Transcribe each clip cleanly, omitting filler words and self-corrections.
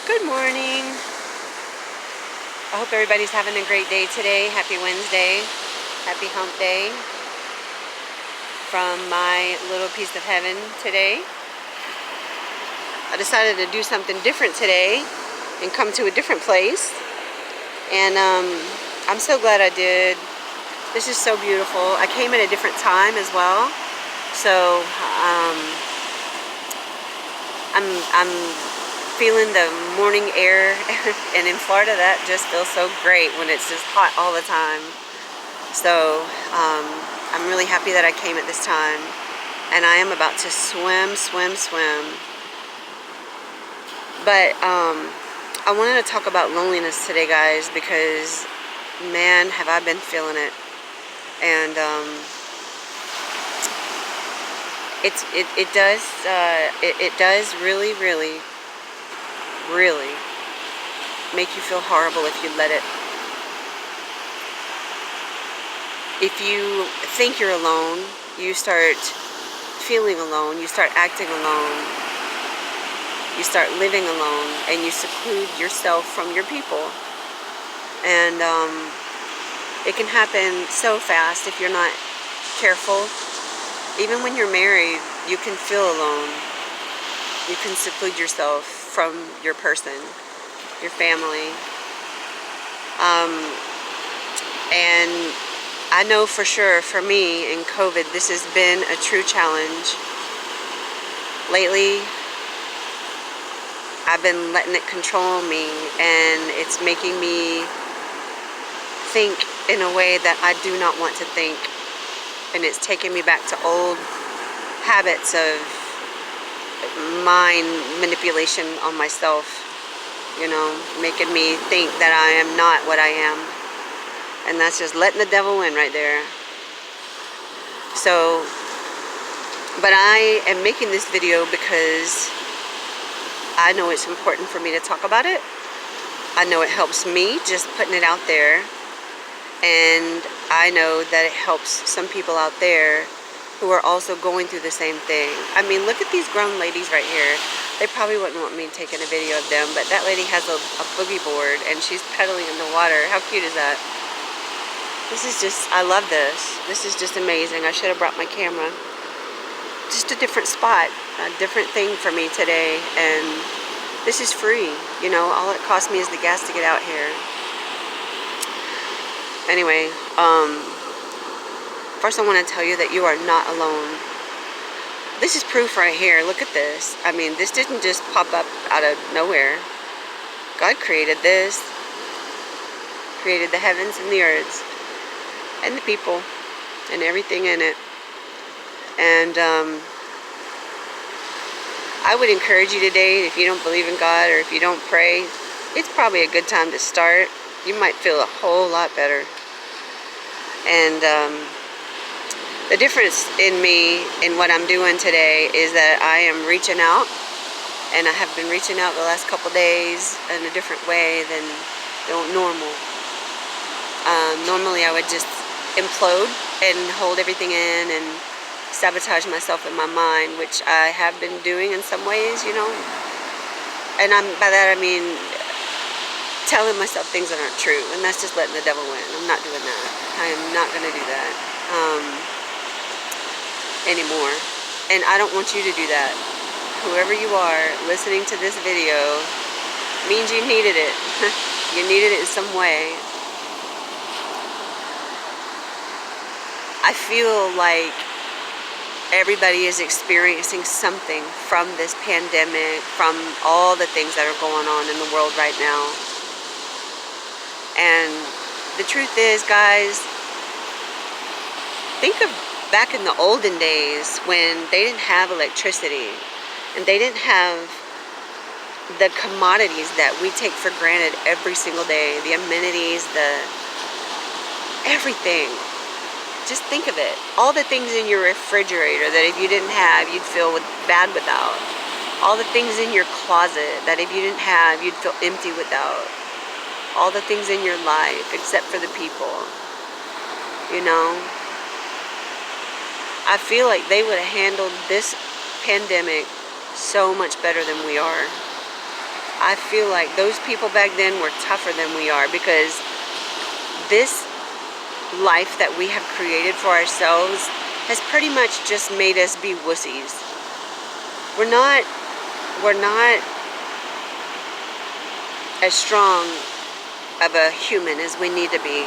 Good morning. I hope everybody's having a great day today. Happy Wednesday. Happy hump day from my little piece of heaven today. I decided to do something different today and come to a different place. And I'm so glad I did. This is so beautiful. I came at a different time as well. So I'm feeling the morning air, and in Florida that just feels so great when it's just hot all the time. So I'm really happy that I came at this time, and I am about to swim. But I wanted to talk about loneliness today, guys, because man, have I been feeling it. And it does really make you feel horrible if you let it. If you think you're alone, you start feeling alone, you start acting alone, you start living alone, and you seclude yourself from your people. And it can happen so fast if you're not careful. Even when you're married, you can feel alone. You can seclude yourself from your person, your family. And I know for sure, for me in COVID, this has been a true challenge. Lately, I've been letting it control me, and it's making me think in a way that I do not want to think. And it's taking me back to old habits of mind manipulation on myself, making me think that I am not what I am. And that's just letting the devil win right there. So, but I am making this video because I know it's important for me to talk about it. I know it helps me just putting it out there. And I know that it helps some people out there who are also going through the same thing. I mean, look at these grown ladies right here. They probably wouldn't want me taking a video of them, but that lady has a boogie board and she's pedaling in the water. How cute is that? This is just, I love this. This is just amazing. I should have brought my camera. Just a different spot, a different thing for me today. And this is free. All it cost me is the gas to get out here. Anyway, first I want to tell you that you are not alone. This is proof right here. Look at this. I mean, this didn't just pop up out of nowhere. God created this. Created the heavens and the earths. And the people. And everything in it. And I would encourage you today, if you don't believe in God or if you don't pray, it's probably a good time to start. You might feel a whole lot better. And the difference in me in what I'm doing today is that I am reaching out, and I have been reaching out the last couple days in a different way than normal. Normally I would just implode and hold everything in and sabotage myself in my mind, which I have been doing in some ways, and by that I mean telling myself things that aren't true, and that's just letting the devil win. I'm not doing that. I am not going to do that anymore, and I don't want you to do that. Whoever you are listening to this video means you needed it. You needed it in some way. I feel like everybody is experiencing something from this pandemic, from all the things that are going on in the world right now. And the truth is, guys, think of back in the olden days when they didn't have electricity and they didn't have the commodities that we take for granted every single day, the amenities, everything. Just think of it. All the things in your refrigerator that if you didn't have, you'd feel bad without. All the things in your closet that if you didn't have, you'd feel empty without. All the things in your life, except for the people. I feel like they would have handled this pandemic so much better than we are. I feel like those people back then were tougher than we are, because this life that we have created for ourselves has pretty much just made us be wussies. We're not as strong of a human as we need to be.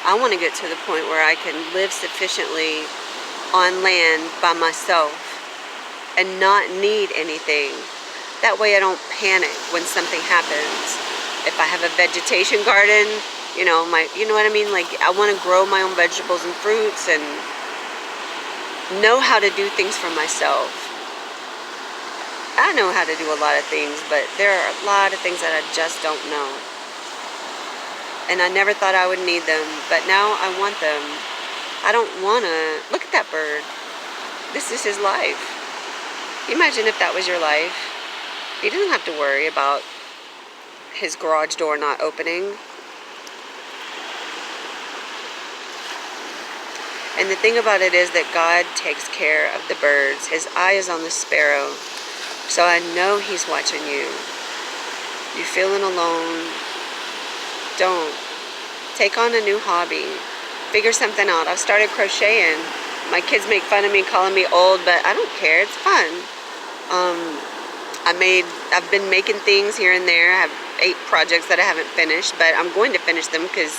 I want to get to the point where I can live sufficiently on land by myself and not need anything. That way I don't panic when something happens. If I have a vegetation garden, you know what I mean? Like, I want to grow my own vegetables and fruits and know how to do things for myself. I know how to do a lot of things, but there are a lot of things that I just don't know. And I never thought I would need them, but now I want them. I don't want to... Look at that bird. This is his life. Imagine if that was your life. He doesn't have to worry about his garage door not opening. And the thing about it is that God takes care of the birds. His eye is on the sparrow. So I know He's watching you. You feeling alone? Don't. Take on a new hobby. Figure something out. I've started crocheting. My kids make fun of me, calling me old, but I don't care. It's fun. I've been making things here and there. I have 8 projects that I haven't finished, but I'm going to finish them because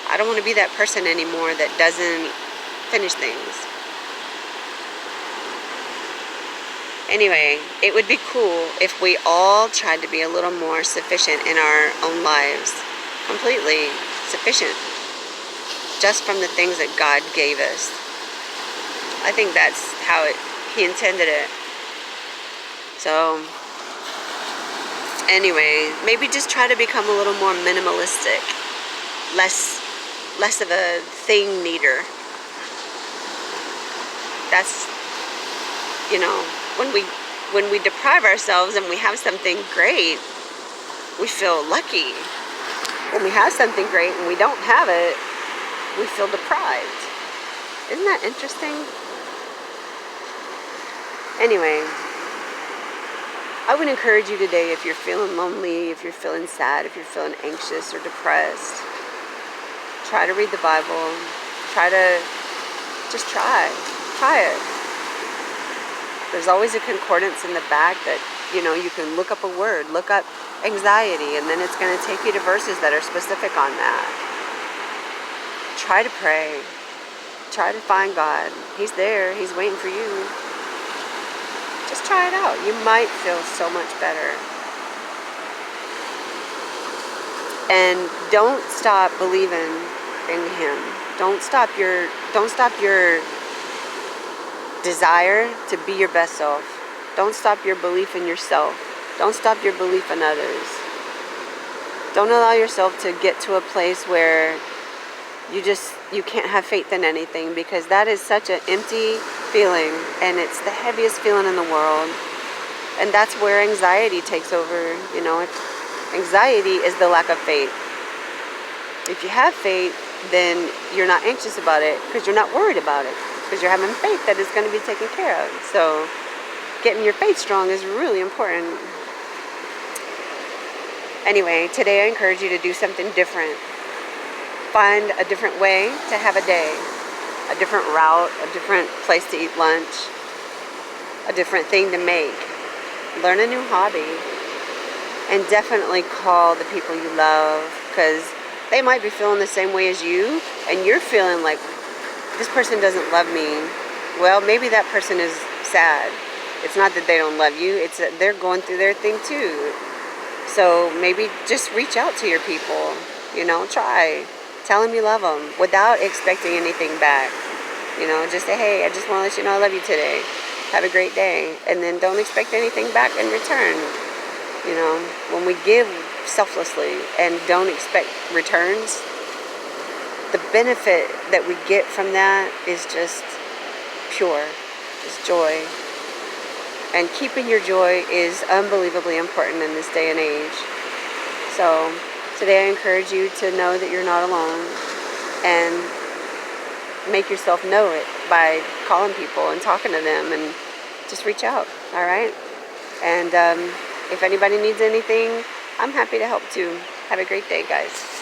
I don't want to be that person anymore that doesn't finish things. Anyway, it would be cool if we all tried to be a little more sufficient in our own lives. Completely sufficient. Just from the things that God gave us. I think that's how He intended it. So, anyway, maybe just try to become a little more minimalistic. Less of a thing needer. That's, when we deprive ourselves and we have something great, we feel lucky. When we have something great and we don't have it, we feel deprived. Isn't that interesting? Anyway, I would encourage you today, if you're feeling lonely, if you're feeling sad, if you're feeling anxious or depressed, try to read the Bible. Try it. There's always a concordance in the back that, you can look up a word, look up anxiety, and then it's going to take you to verses that are specific on that. Try to pray. Try to find God. He's there. He's waiting for you. Just try it out. You might feel so much better. And don't stop believing in Him. Don't stop your desire to be your best self. Don't stop your belief in yourself. Don't stop your belief in others. Don't allow yourself to get to a place where you can't have faith in anything, because that is such an empty feeling, and it's the heaviest feeling in the world. And that's where anxiety takes over. Anxiety is the lack of faith. If you have faith, then you're not anxious about it because you're not worried about it, because you're having faith that it's going to be taken care of. So getting your faith strong is really important. Anyway, today I encourage you to do something different. Find a different way to have a day, a different route, a different place to eat lunch, a different thing to make. Learn a new hobby, and definitely call the people you love, because they might be feeling the same way as you, and you're feeling like, this person doesn't love me. Well, maybe that person is sad. It's not that they don't love you, it's that they're going through their thing too. So maybe just reach out to your people, try. Tell them you love them without expecting anything back. Just say, hey, I just want to let you know I love you today. Have a great day. And then don't expect anything back in return. When we give selflessly and don't expect returns, the benefit that we get from that is just pure. It's joy. And keeping your joy is unbelievably important in this day and age. So today I encourage you to know that you're not alone, and make yourself know it by calling people and talking to them, and just reach out, all right? And If anybody needs anything, I'm happy to help too. Have a great day, guys.